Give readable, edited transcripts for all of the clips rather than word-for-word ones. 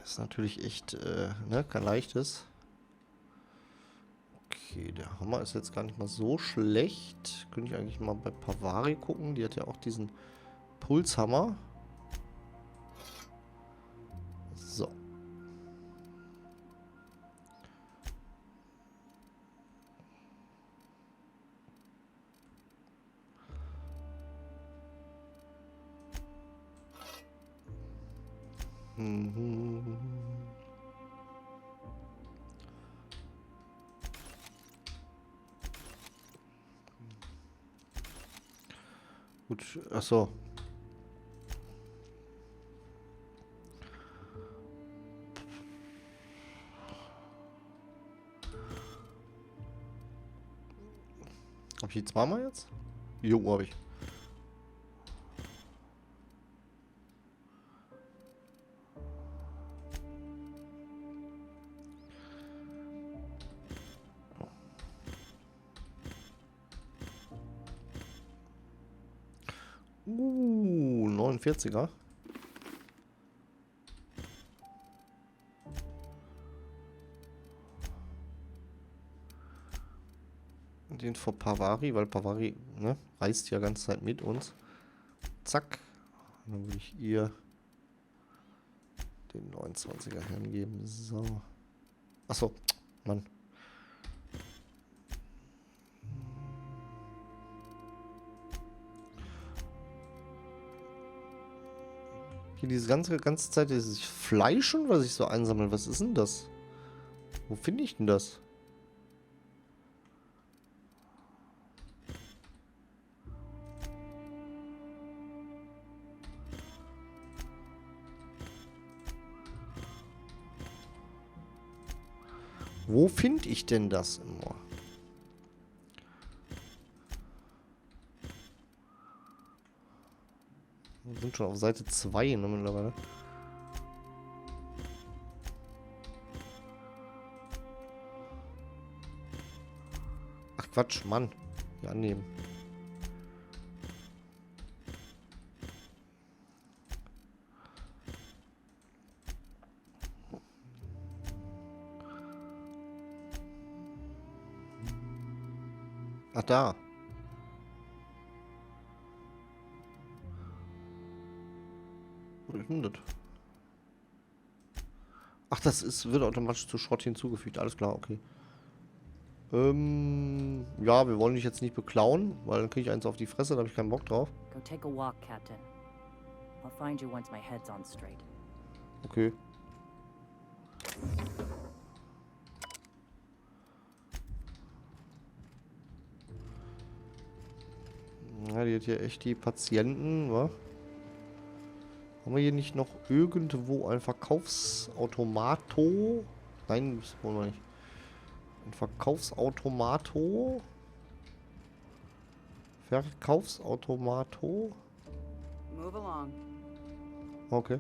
Ist natürlich echt, ne, kein leichtes. Okay, der Hammer ist jetzt gar nicht mal so schlecht. Könnte ich eigentlich mal bei Pavari gucken. Die hat ja auch diesen Pulshammer. So. Gut, achso. Hab ich die zweimal jetzt? Jo, hab ich. Uh, 49er. Den vor Pavari, weil Pavari, ne, reist ja ganze Zeit mit uns. Zack. Und dann würde ich ihr den 29er hingeben. So. Achso, Mann. Hier diese ganze Zeit dieses Fleisch und was ich so einsammle. Was ist denn das? Wo finde ich denn das? Wo finde ich denn das immer? Wir sind schon auf Seite 2, ne, mittlerweile. Ach Quatsch, Mann. Hier annehmen. Ach, da. Was ist denn das? Ach, wird automatisch zu Schrott hinzugefügt. Alles klar, okay. Ja, wir wollen dich jetzt nicht beklauen, weil dann kriege ich eins auf die Fresse, da habe ich keinen Bock drauf. Go take a walk, Captain. I'll find you once my head's on straight. Okay. Ja, die hat hier echt die Patienten, wa? Haben wir hier nicht noch irgendwo ein Verkaufsautomato? Nein, das wollen wir nicht. Ein Verkaufsautomato? Verkaufsautomato? Move along. Okay.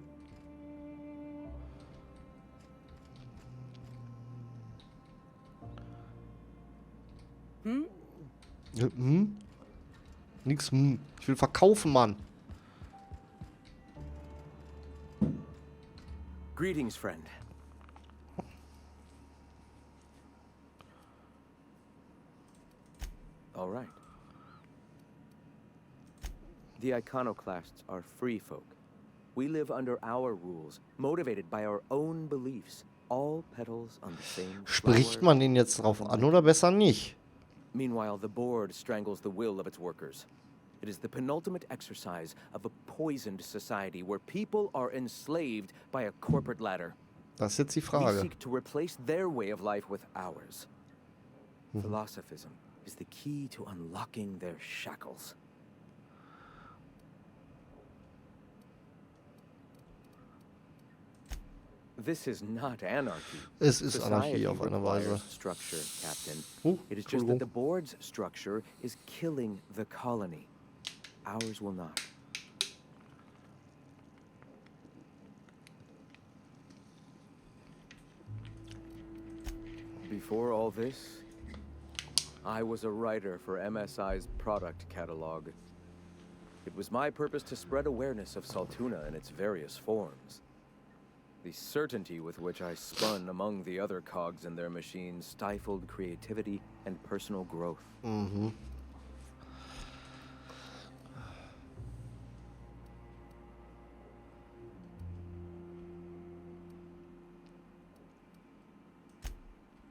Hm? Hm? Nix, hm. Ich will verkaufen, Mann. Greetings, friend. All right. The Iconoclasts are free folk. We live under our rules, motivated by our own beliefs. All petals on the same Spricht flower. man den jetzt drauf an oder besser nicht? Meanwhile, the board strangles the will of its workers. It is the penultimate exercise of a poisoned society where people are enslaved by a corporate ladder. Das ist jetzt die We Frage. seek to replace their way of life with ours. Philosophism is the key to unlocking their shackles. This is not anarchy. Es ist Anarchie Society auf eine requires Weise. structure, Captain. Oh, It is just that Entschuldigung. the board's structure is killing the colony. Ours will not. Before all this, I was a writer for MSI's product catalog. It was my purpose to spread awareness of Saltuna in its various forms. The certainty with which I spun among the other cogs in their machine stifled creativity and personal growth. Mhm.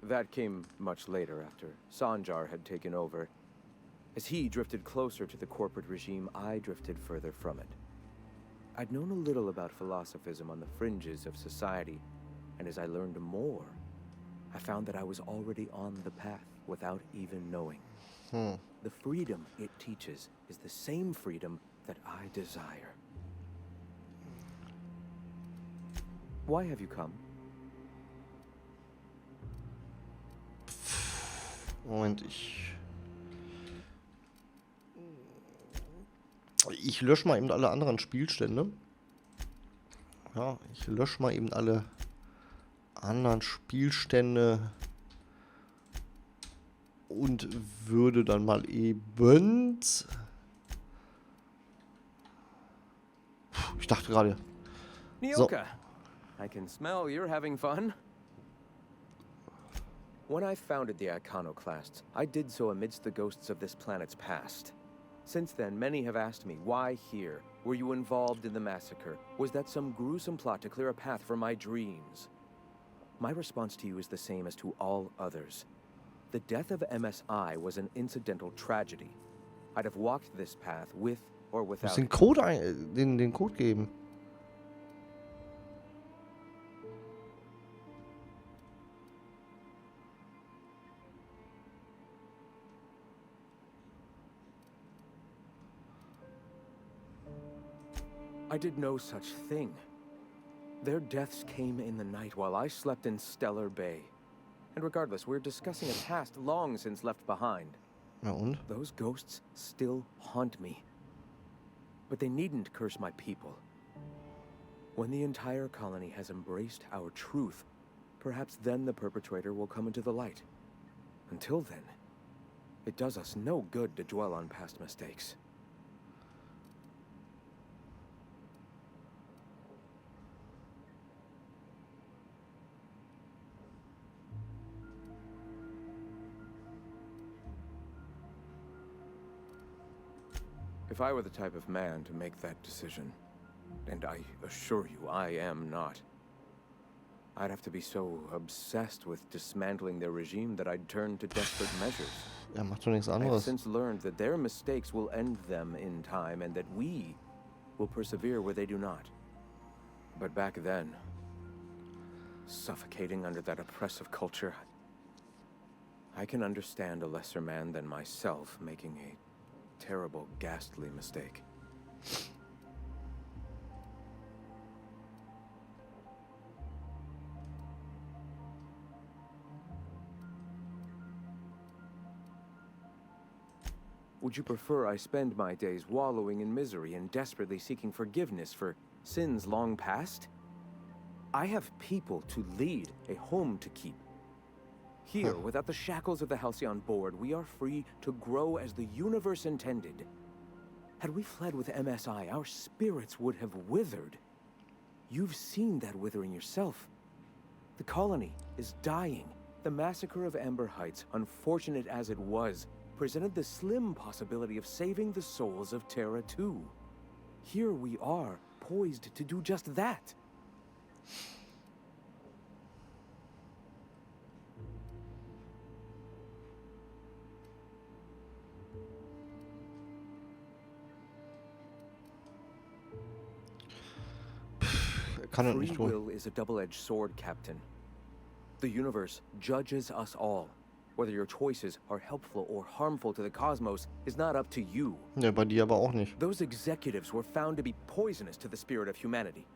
That came much later after Sanjar had taken over. As he drifted closer to the corporate regime, I drifted further from it. I'd known a little about philosophism on the fringes of society, and as I learned more, I found that I was already on the path without even knowing. The freedom it teaches is the same freedom that I desire. Why have you come? Moment, ich lösche mal eben alle anderen Spielstände. Ja, ich lösche mal eben alle anderen Spielstände und würde dann mal eben... Ich dachte gerade... Nyoka, I can smell you're having fun. When I founded the Iconoclasts, I did so amidst the ghosts of this planet's past. Since then, many have asked me, why here? Were you involved in the massacre? Was that some gruesome plot to clear a path for my dreams? My response to you is the same as to all others. The death of MSI was an incidental tragedy. I'd have walked this path with or Ich muss without den Code, den Code geben. I did no such thing. Their deaths came in the night while I slept in Stellar Bay. And regardless, we're discussing a past long since left behind. Ja und? Those ghosts still haunt me. But they needn't curse my people. When the entire colony has embraced our truth, perhaps then the perpetrator will come into the light. Until then, it does us no good to dwell on past mistakes. If I were the type of man to make that decision, and I assure you I am not, I'd have to be so obsessed with dismantling their regime that I'd turn to desperate measures. Er macht doch nichts I've anderes. since learned that their mistakes will end them in time and that we will persevere where they do not. But back then, suffocating under that oppressive culture, I can understand a lesser man than myself making a terrible, ghastly mistake. Would you prefer I spend my days wallowing in misery and desperately seeking forgiveness for sins long past? I have people to lead, a home to keep. Here, without the shackles of the Halcyon Board, we are free to grow as the universe intended. Had we fled with MSI, our spirits would have withered. You've seen that withering yourself. The colony is dying. The massacre of Amber Heights, unfortunate as it was, presented the slim possibility of saving the souls of Terra 2. Here we are, poised to do just that. Free will is a double-edged sword, Captain. The universe judges us all. Whether your choices are helpful or harmful to the cosmos is not up to you. Ja, bei dir aber auch nicht. Those executives were found to be poisonous to the spirit of humanity.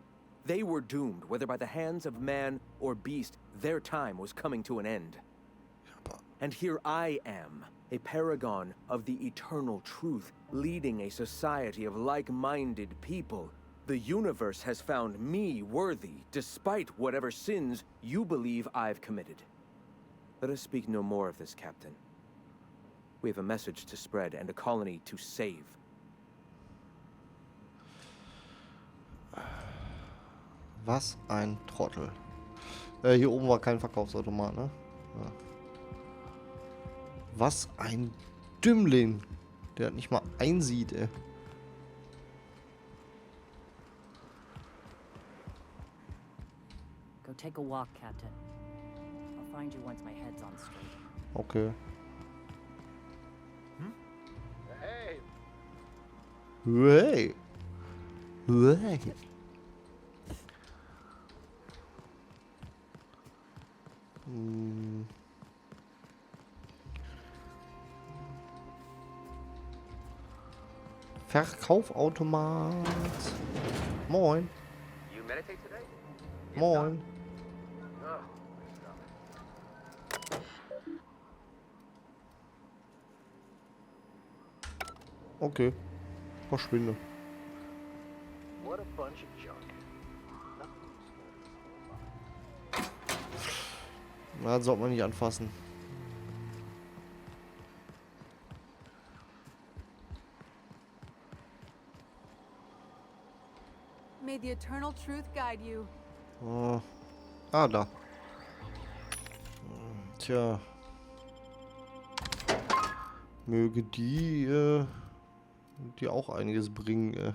They were doomed, whether by the hands of man or beast, their time was coming to an end. And here I am, a paragon of the eternal truth, leading a society of like-minded people. The universe has found me worthy, despite whatever sins you believe I've committed. Let us speak no more of this, Captain. We have a message to spread and a colony to save. Was ein Trottel. Hier oben war kein Verkaufsautomat, ne? Ja. Was ein Dümmling. Der nicht mal einsieht, ey. Go take a walk, Captain. I'll find you once my head's on straight. Okay. Hey, Hey. Hey. Hm. Verkaufautomat. Moin. you meditate today? Moin. Oh, Okay. Verschwinde. what a bunch of junk. Na, das sollte man nicht anfassen. May the eternal truth guide you. Da. Tja. Möge die auch einiges bringen.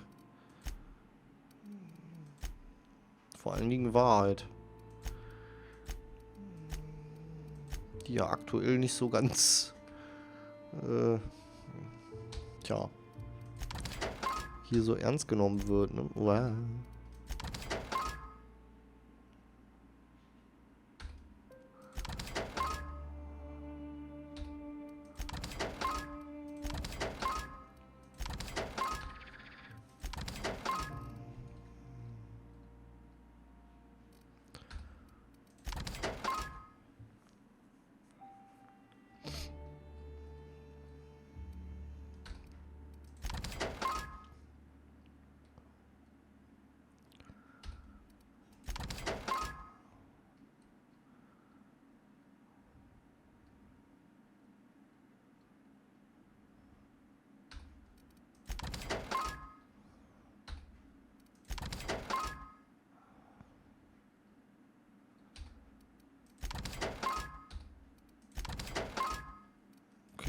Vor allen Dingen Wahrheit. Die ja aktuell nicht so ganz hier so ernst genommen wird, ne? Wow.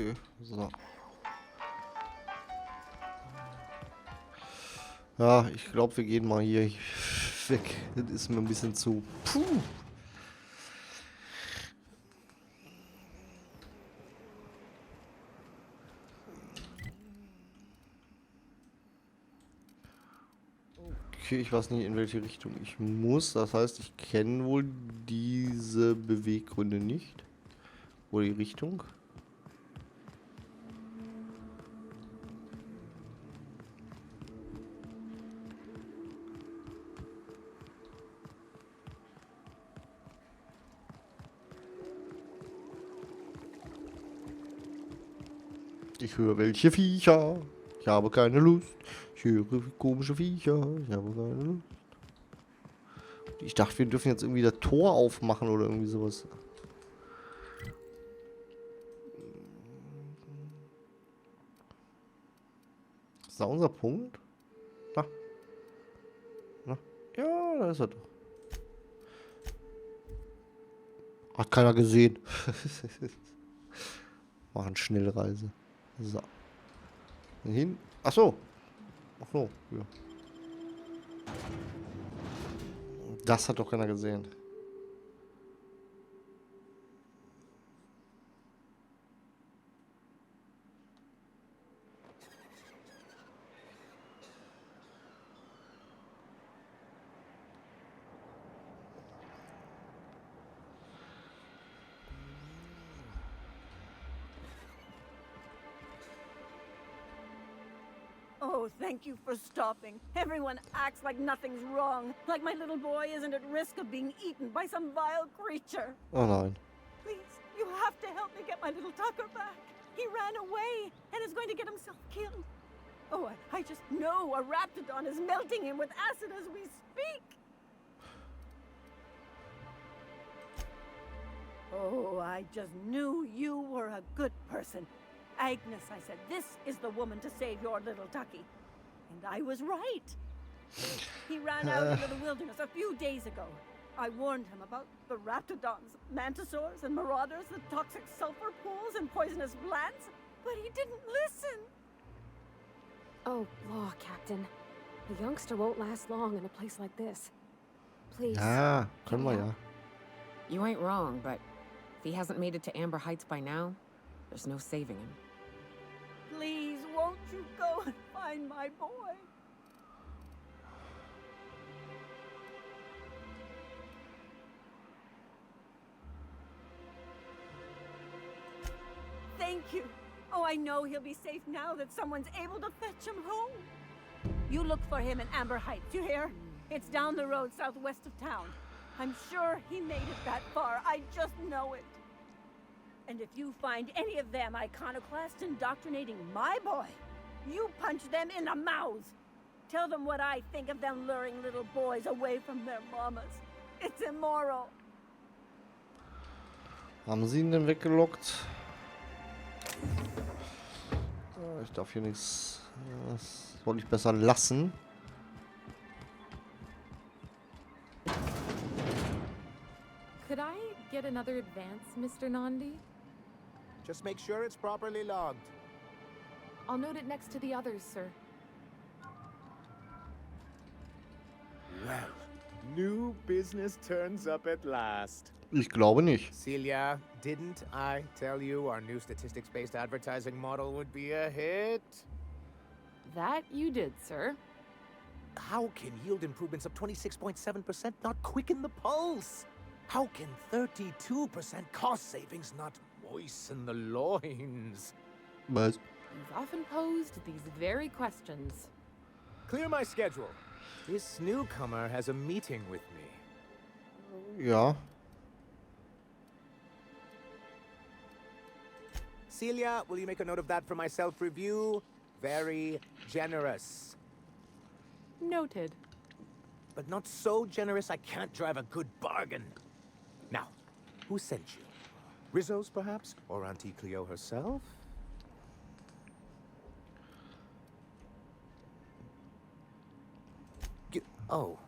Okay, so. Ja, ich glaube, wir gehen mal hier weg. Das ist mir ein bisschen zu. Puh. Okay, ich weiß nicht, in welche Richtung ich muss. Das heißt, ich kenne wohl diese Beweggründe nicht. Oder die Richtung. Ich höre welche Viecher. Ich habe keine Lust. Ich höre komische Viecher. Ich habe keine Lust. Ich dachte, wir dürfen jetzt irgendwie das Tor aufmachen oder irgendwie sowas. Ist da unser Punkt? Na. Na. Ja, da ist er doch. Hat keiner gesehen. Machen Schnellreise. So. Hin. Ach so. Ach so. Ja. Das hat doch keiner gesehen. Oh, thank you for stopping. Everyone acts like nothing's wrong, like my little boy isn't at risk of being eaten by some vile creature. Oh nein. Please, you have to help me get my little Tucker back. He ran away and is going to get himself killed. Oh, I just know a raptidon is melting him with acid as we speak. Oh, I just knew you were a good person. Agnes, I said, this is the woman to save your little Tucky. And I was right. He ran out into the wilderness a few days ago. I warned him about the raptidons, mantisaurs, and marauders, the toxic sulfur pools, and poisonous plants, but he didn't listen. Oh, law, Captain. The youngster won't last long in a place like this. Please. Ja, können wir ja. You ain't wrong, but if he hasn't made it to Amber Heights by now, there's no saving him. Please, won't you go and find my boy? Thank you. Oh, I know he'll be safe now that someone's able to fetch him home. You look for him in Amber Heights, you hear? It's down the road southwest of town. I'm sure he made it that far. I just know it. And if you find any of them iconoclasts indoctrinating my boy, you punch them in the mouths. Tell them what I think of them luring little boys away from their mamas. It's immoral. Haben sie ihn denn weggelockt? Ich darf hier nichts. Das soll ich besser lassen. Could I get another advance, Mr. Nandi? Just make sure it's properly logged. I'll note it next to the others, sir. Well, new business turns up at last. Ich glaube nicht. Celia, didn't I tell you our new statistics-based advertising model would be a hit? That you did, sir. How can yield improvements of 26.7% not quicken the pulse? How can 32% cost savings not moisten the loins? Was? You've often posed these very questions. Clear my schedule. This newcomer has a meeting with me. Ja. Celia, will you make a note of that for my self-review? Very generous. Noted. But not so generous I can't drive a good bargain. Now, who sent you? Rizzo's, perhaps? Or Auntie Cleo herself? Oh.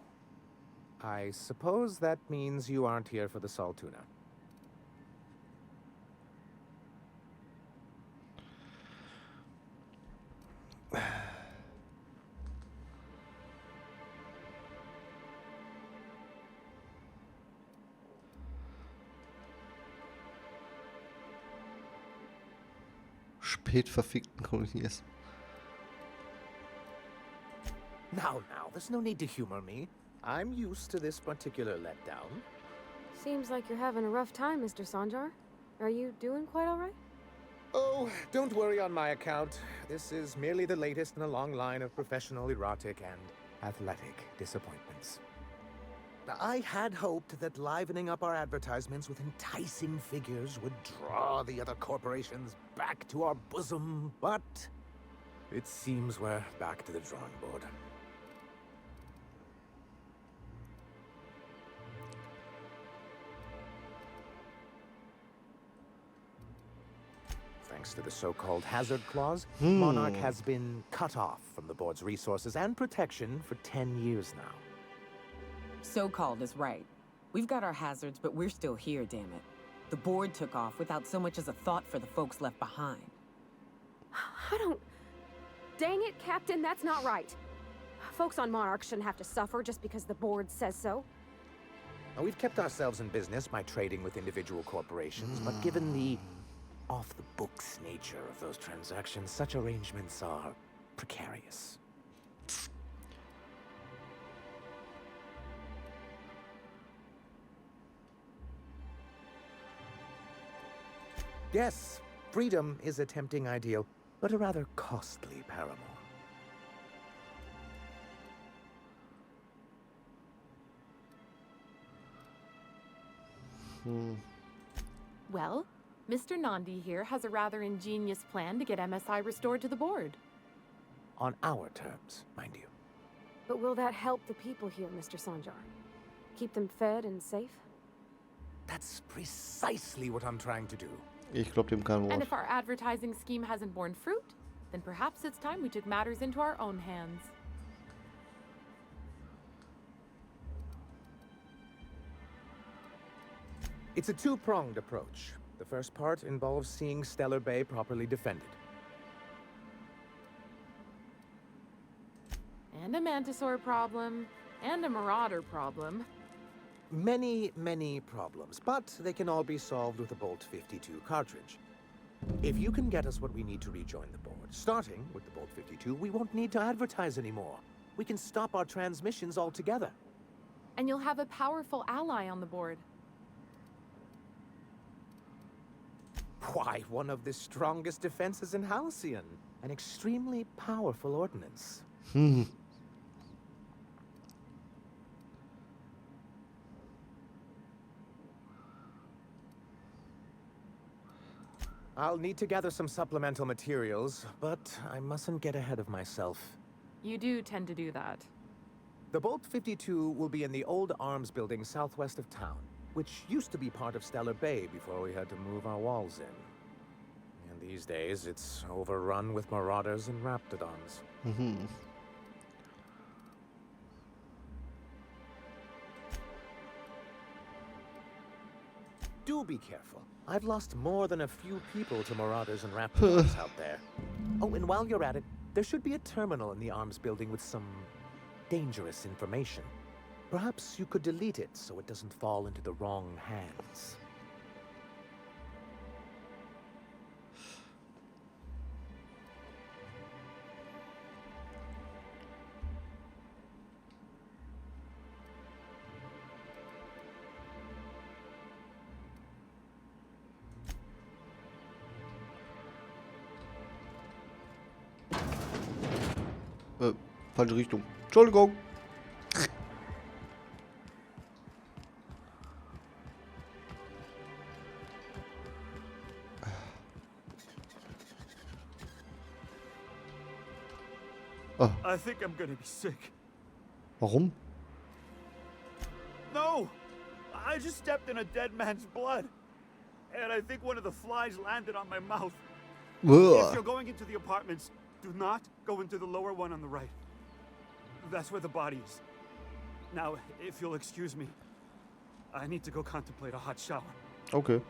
I suppose that means you aren't here for the salt tuna. Spät verfickten Kolonies. Now, there's no need to humor me. I'm used to this particular letdown. Seems like you're having a rough time, Mr. Sanjar. Are you doing quite all right? Oh, don't worry on my account. This is merely the latest in a long line of professional erotic and athletic disappointments. I had hoped that livening up our advertisements with enticing figures would draw the other corporations back to our bosom, but it seems we're back to the drawing board. Thanks to the so-called hazard clause, Monarch has been cut off from the board's resources and protection for 10 years now. So-called is right. We've got our hazards, but we're still here, damn it. The board took off without so much as a thought for the folks left behind. I don't... Dang it, Captain, that's not right. Folks on Monarch shouldn't have to suffer just because the board says so. Now, we've kept ourselves in business by trading with individual corporations, but given the off-the-books nature of those transactions, such arrangements are precarious. Yes, freedom is a tempting ideal, but a rather costly paramour. Well, Mr. Nandi here has a rather ingenious plan to get MSI restored to the board. On our terms, mind you. But will that help the people here, Mr. Sanjar? Keep them fed and safe? That's precisely what I'm trying to do. Ich glaube dem kein And Wort. if our advertising scheme hasn't borne fruit, then perhaps it's time we took matters into our own hands. It's a two-pronged approach. The first part involves seeing Stellar Bay properly defended. And a Mantisaur problem, and a Marauder problem. Many, many problems, but they can all be solved with a Bolt 52 cartridge. If you can get us what we need to rejoin the board, starting with the Bolt 52, we won't need to advertise anymore. We can stop our transmissions altogether. And you'll have a powerful ally on the board. Why, one of the strongest defenses in Halcyon. An extremely powerful ordnance. I'll need to gather some supplemental materials, but I mustn't get ahead of myself. You do tend to do that. The Bolt 52 will be in the old arms building southwest of town, which used to be part of Stellar Bay before we had to move our walls in. And these days, it's overrun with marauders and raptidons. Do be careful. I've lost more than a few people to marauders and raptidons out there. Oh, and while you're at it, there should be a terminal in the arms building with some dangerous information. Perhaps you could delete it so it doesn't fall into the wrong hands. Falsche Richtung. Entschuldigung. I think I'm gonna be sick. Warum? No! I just stepped in a dead man's blood. And I think one of the flies landed on my mouth. If you're going into the apartments, do not go into the lower one on the right. That's where the body is. Now, if you'll excuse me, I need to go contemplate a hot shower. Okay.